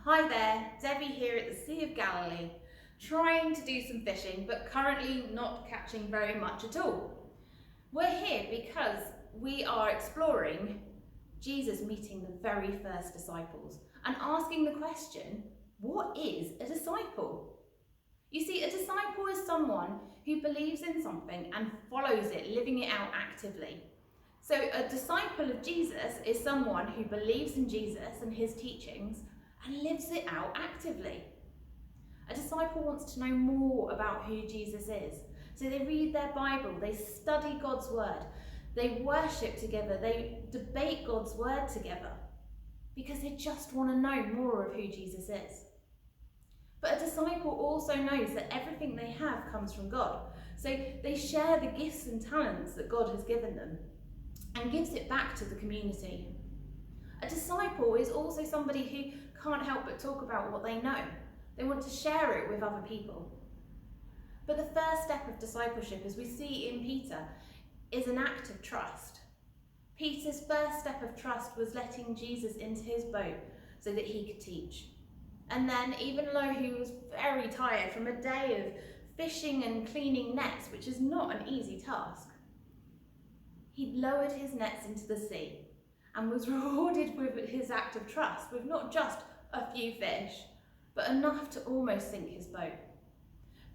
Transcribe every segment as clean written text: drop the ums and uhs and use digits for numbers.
Hi there, Debbie here at the Sea of Galilee, trying to do some fishing, but currently not catching very much at all. We're here because we are exploring Jesus meeting the very first disciples and asking the question, what is a disciple? You see, a disciple is someone who believes in something and follows it, living it out actively. So a disciple of Jesus is someone who believes in Jesus and his teachings and lives it out actively. A disciple wants to know more about who Jesus is. So they read their Bible, they study God's word, they worship together, they debate God's word together because they just want to know more of who Jesus is. But a disciple also knows that everything they have comes from God. So they share the gifts and talents that God has given them and gives it back to the community. A disciple is also somebody who can't help but talk about what they know. They want to share it with other people. But the first step of discipleship, as we see in Peter, is an act of trust. Peter's first step of trust was letting Jesus into his boat so that he could teach. And then, even though he was very tired from a day of fishing and cleaning nets, which is not an easy task, he lowered his nets into the sea and was rewarded with his act of trust, with not just a few fish, but enough to almost sink his boat.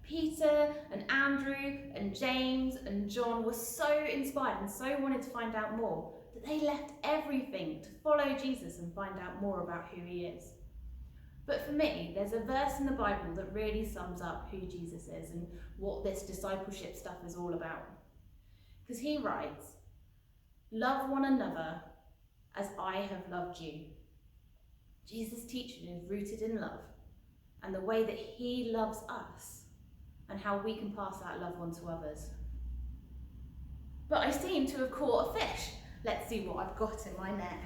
Peter and Andrew and James and John were so inspired and so wanted to find out more that they left everything to follow Jesus and find out more about who he is. But for me, there's a verse in the Bible that really sums up who Jesus is and what this discipleship stuff is all about. Because he writes, "Love one another as I have loved you." Jesus' teaching is rooted in love and the way that he loves us and how we can pass that love on to others. But I seem to have caught a fish. Let's see what I've got in my net.